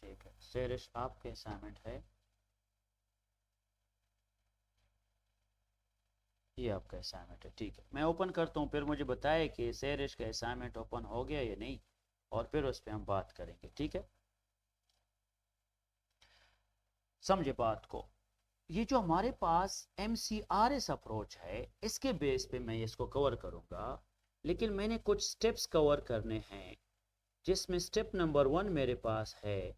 ठीक है शेरिश, आपके असाइनमेंट है, ये आपका असाइनमेंट है। ठीक है, मैं ओपन करता हूँ, फिर मुझे बताए कि शेरिश का असाइनमेंट ओपन हो गया या नहीं, और फिर उस पर हम बात करेंगे। ठीक है, समझे बात को। ये जो हमारे पास MCRS अप्रोच है, इसके बेस पे मैं इसको कवर करूंगा, लेकिन मैंने कुछ स्टेप्स कवर करने हैं, जिसमें स्टेप नंबर 1 मेरे पास है,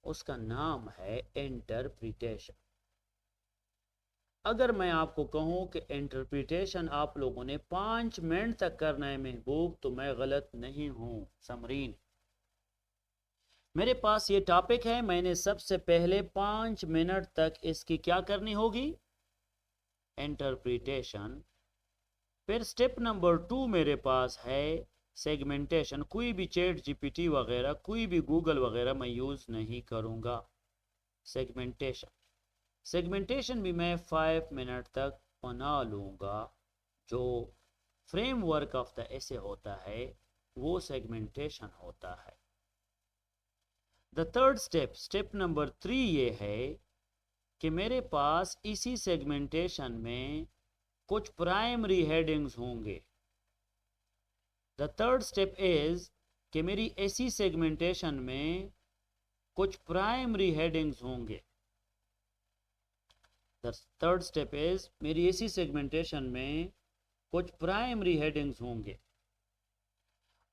उसका नाम है इंटरप्रिटेशन। अगर मैं आपको कहूं कि इंटरप्रिटेशन आप लोगों ने 5 मिनट तक करना है महबूब, तो मैं गलत नहीं हूं समरीन। मेरे पास ये टॉपिक है, मैंने सबसे पहले 5 मिनट तक इसकी क्या करनी होगी, इंटरप्रिटेशन। फिर स्टेप नंबर 2 मेरे पास है सेगमेंटेशन। कोई भी चैट जीपीटी वगैरह, कोई भी गूगल वगैरह मैं यूज नहीं करूंगा। सेगमेंटेशन, सेगमेंटेशन भी मैं 5 मिनट तक बना लूंगा। जो फ्रेमवर्क ऑफ द ऐसे होता है, वो सेगमेंटेशन होता है। The third step, step number 3 ये है कि मेरे पास इसी सेगमेंटेशन में कुछ प्राइमरी हेडिंग्स होंगे। द थर्ड स्टेप इज कि मेरी ऐसी सेगमेंटेशन में कुछ प्राइमरी हेडिंग्स होंगे। द थर्ड स्टेप इज मेरी ऐसी सेगमेंटेशन में कुछ प्राइमरी हेडिंग्स होंगे,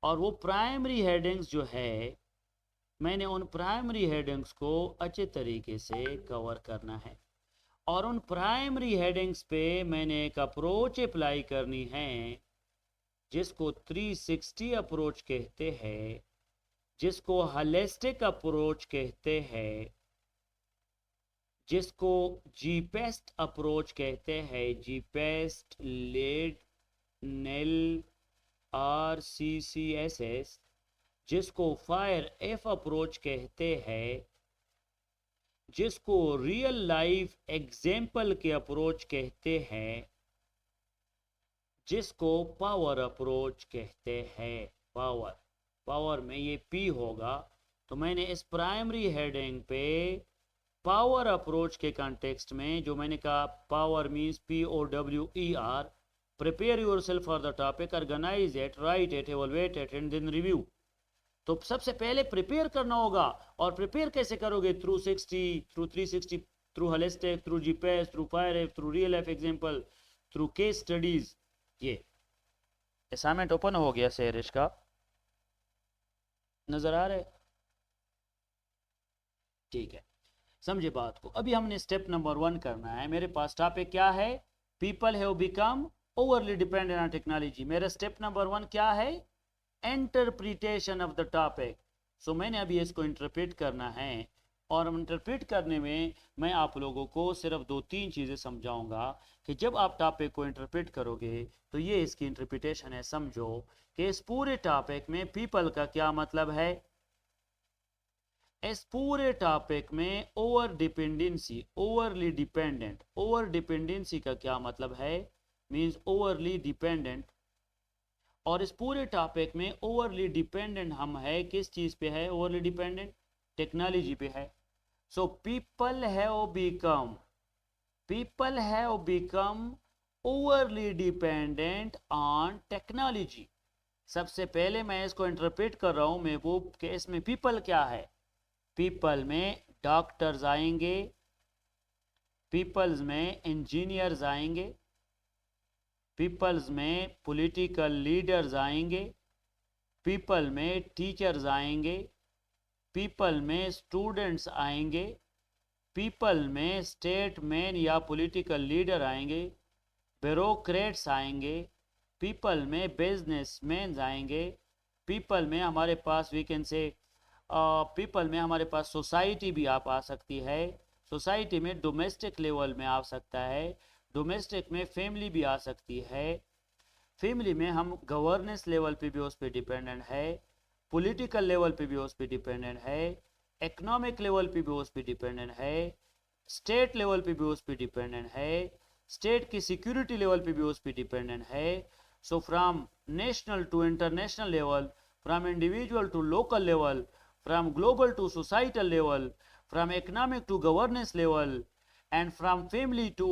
और वो प्राइमरी हेडिंग्स जो है, मैंने उन प्राइमरी हेडिंग्स को अच्छे तरीके से कवर करना है, और उन प्राइमरी हेडिंग्स पे मैंने एक अप्रोच अप्लाई करनी है, जिसको 360 अप्रोच कहते हैं, जिसको होलिस्टिक अप्रोच कहते हैं, जिसको जीपेस्ट अप्रोच कहते हैं, जीपेस्ट, लेड, नेल, RCCSS, जिसको फायर एफ अप्रोच कहते हैं, जिसको रियल लाइफ एग्जाम्पल के अप्रोच कहते हैं, जिसको पावर अप्रोच कहते हैं। पावर, पावर में ये P होगा, तो मैंने इस प्राइमरी हेडिंग पे पावर अप्रोच के कॉन्टेक्स्ट में जो मैंने कहा, power means POWER, prepare yourself for the topic, organise it, write it, evaluate it and then review. तो सबसे पहले प्रिपेयर करना होगा, और प्रिपेयर कैसे करोगे, through 60, through 360, through holistic, through GPS, through fire F, through real life example, through case studies. ये assignment open हो गया शेरिश का, नजर आ रहा है? ठीक है, समझे बात को। अभी हमने स्टेप नंबर 1 करना है। मेरे पास टॉपिक क्या है, people have become overly dependent on technology. मेरा स्टेप नंबर 1 क्या है, इंटरप्रिटेशन ऑफ द टॉपिक। सो मैंने अभी इसको इंटरप्रेट करना है, और इंटरप्रेट करने में मैं आप लोगों को सिर्फ 2-3 चीज़ें समझाऊंगा, कि जब आप टॉपिक को इंटरप्रेट करोगे तो ये इसकी इंटरप्रिटेशन है। समझो कि इस पूरे टॉपिक में पीपल का क्या मतलब है, इस पूरे टॉपिक में over dependency, overly dependent, over dependency का क्या मतलब है, मींस ओवरली डिपेंडेंट। और इस पूरे टॉपिक में ओवरली डिपेंडेंट हम है किस चीज पे है, ओवरली डिपेंडेंट टेक्नोलॉजी पे है। So people have become overly dependent on technology. सबसे पहले मैं इसको इंटरप्रेट कर रहा हूं महबूब के, इसमें पीपल क्या है, पीपल में डॉक्टर्स आएंगे, पीपल्स में इंजीनियर्स आएंगे, पीपल्स में पॉलिटिकल लीडर्स आएंगे, पीपल में टीचर्स आएंगे, पीपल में स्टूडेंट्स आएंगे, पीपल में स्टेटमैन या पॉलिटिकल लीडर आएंगे, ब्यूरोक्रेट्स आएंगे, पीपल में बिजनेसमैन आएंगे, पीपल में हमारे पास वी कैन से पीपल में हमारे पास सोसाइटी भी आप आ सकती है, सोसाइटी में डोमेस्टिक लेवल में आ सकता है, डोमेस्टिक में फैमिली भी आ सकती है, फैमिली में हम गवर्नेंस लेवल पे भी उस पर डिपेंडेंट है, पॉलिटिकल लेवल पे भी उस पर डिपेंडेंट है, इकोनॉमिक लेवल पे भी उस पर डिपेंडेंट है, स्टेट लेवल पे भी उस पर डिपेंडेंट है, स्टेट की सिक्योरिटी लेवल पे भी उस पर डिपेंडेंट है। So from national to international level, from individual to local level, from global to societal level, from economic to governance level, and from family to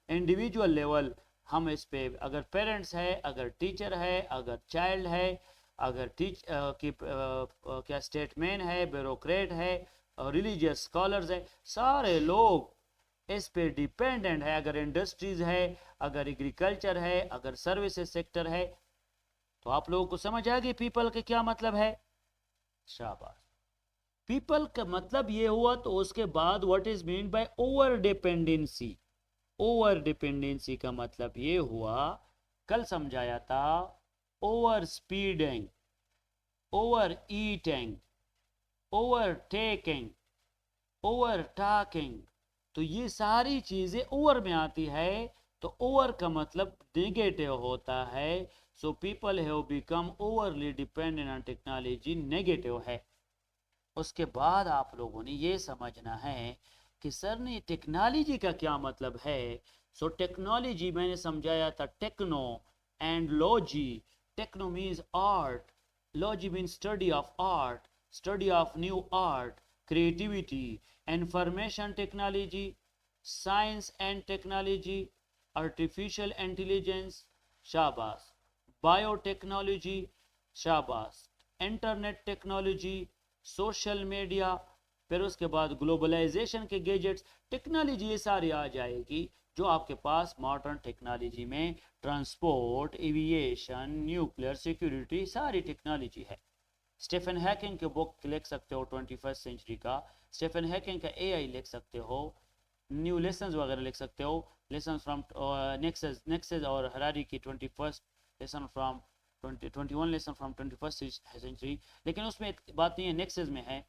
individual level. हम इस पे अगर पेरेंट्स है, अगर टीचर है, अगर चाइल्ड है, अगर क्या स्टेटमैन है, ब्यूरोक्रेट है, रिलीजियस स्कॉलर्स है, सारे लोग इस पे डिपेंडेंट है. अगर इंडस्ट्रीज है, अगर एग्रीकल्चर है, अगर सर्विसेज सेक्टर है. तो आप लोगों को समझ आ गई पीपल के क्या मतलब है. शाबाश. पीपल का मतलब ये हुआ. तो उसके बाद what is mean by over dependency. Over dependency का मतलब ये हुआ, कल समझाया था, over speeding, over eating, over taking, over talking. तो ये सारी चीजें ओवर में आती है. तो ओवर का मतलब नेगेटिव होता है. So people have become overly dependent on technology, negative है. उसके बाद आप लोगों ने ये समझना है कि सर ने टेक्नोलॉजी का क्या मतलब है. सो टेक्नोलॉजी मैंने समझाया था, techno and logy. Techno means art, logy means study of art, study of new art, creativity. Information technology, science and technology, artificial intelligence, शाबाश. बायोटेक्नोलॉजी, शाबाश. Internet technology, social media. फिर उसके बाद ग्लोबलाइजेशन के gadgets. Technology ये सारी आ जाएगी जो आपके पास मॉडर्न टेक्नोलॉजी में ट्रांसपोर्ट, एविएशन, न्यूक्लियर सिक्योरिटी, सारी टेक्नोलॉजी है. स्टीफन हैकिंग के बुक लिख सकते हो 21st सेंचुरी का. स्टीफन हैकिंग का एआई लिख सकते हो. न्यू लेसन्स वगैरह लिख सकते हो. लेसन फ्रॉम नेक्सस और हरारी की 21st lesson from 21 lesson from 21st century. लेकिन उसमें बात नहीं है, नेक्सस में है.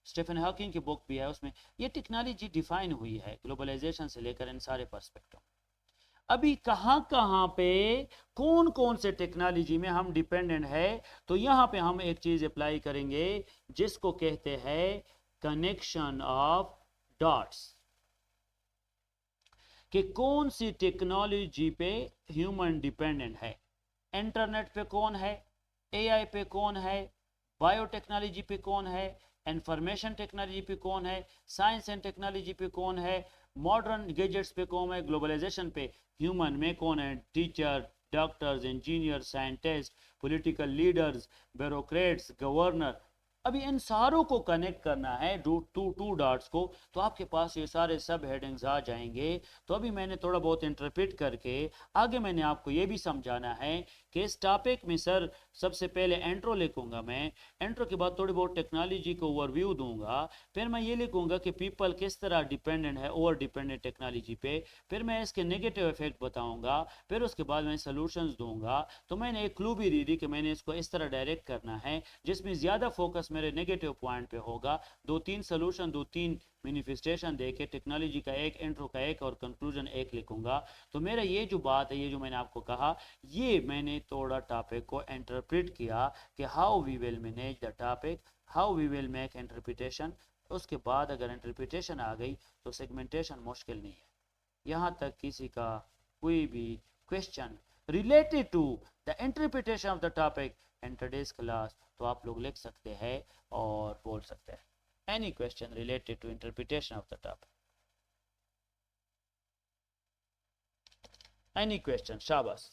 स्टीफन हॉकिंग की बुक भी है, उसमें ये टेक्नोलॉजी डिफाइन हुई है ग्लोबलाइजेशन से लेकर इन सारे पर्सपेक्टिव. अभी कहाँ कहाँ पे कौन कौन से टेक्नोलॉजी में हम डिपेंडेंट है. तो यहाँ पे हम एक चीज अप्लाई करेंगे जिसको कहते हैं कनेक्शन ऑफ डॉट्स. कि कौन सी टेक्नोलॉजी पे ह्यूमन डिपेंडेंट है. इंटरनेट पे कौन है, एआई पे कौन है, बायोटेक्नोलॉजी पे कौन है, इंफॉर्मेशन टेक्नोलॉजी पे कौन है, साइंस एंड टेक्नोलॉजी पे कौन है, मॉडर्न गैजेट्स पे कौन है, ग्लोबलाइजेशन पे ह्यूमन में कौन है. Teacher, doctors, engineer, scientist, political leaders, bureaucrats, governor. अभी इन सारों को कनेक्ट करना है टू डॉट्स को. तो आपके पास ये सारे सब हेडिंग्स आ जाएंगे. तो अभी मैंने थोड़ा बहुत इंटरप्रेट करके आगे मैंने आपको ये भी समझाना है कि इस टॉपिक में सर सबसे पहले इंट्रो लिखूंगा मैं. इंट्रो के बाद थोड़ी बहुत टेक्नोलॉजी को ओवरव्यू दूंगा. फिर मैं ये लिखूंगा कि पीपल किस तरह डिपेंडेंट है ओवर डिपेंडेंट टेक्नोलॉजी पे. फिर मैं इसके नेगेटिव इफेक्ट बताऊंगा. फिर उसके बाद मैं सोल्यूशंस दूंगा. तो मैंने एक क्लू भी दी थी कि मैंने इसको इस तरह डायरेक्ट करना है जिसमें ज्यादा फोकस मेरे नेगेटिव पॉइंट पे होगा. 2-3 सोल्यूशन, 2-3 मैनिफेस्टेशन देके टेक्नोलॉजी का एक, इंट्रो का एक और कंक्लूजन एक लिखूंगा. तो मेरा ये जो बात है, ये जो मैंने आपको कहा, ये मैंने थोड़ा टॉपिक को इंटरप्रेट किया कि how we will manage the topic, how we will make interpretation. उसके बाद अगर इंटरप्रिटेशन आ गई तो सेगमेंटेशन मुश्किल नहीं है. यहाँ तक किसी का कोई भी question related to the interpretation of the topic in today's class तो आप लोग लिख सकते हैं और बोल सकते हैं. Any question related to interpretation of the topic, any question. शाबाश.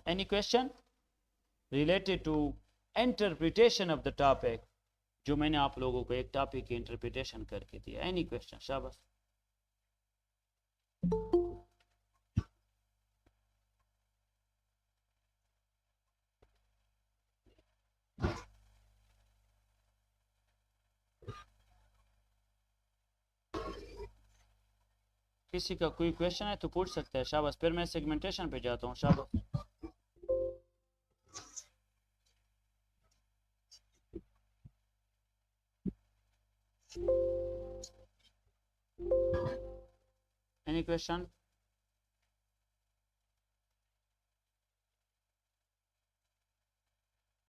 Any question related to interpretation of the topic, जो मैंने आप लोगों को एक टॉपिक की इंटरप्रिटेशन करके दिया. Any question. शाबाश. किसी का कोई क्वेश्चन है तो पूछ सकते हैं. शाबाश. फिर मैं सेगमेंटेशन पे जाता हूँ. शाबाश. Any question.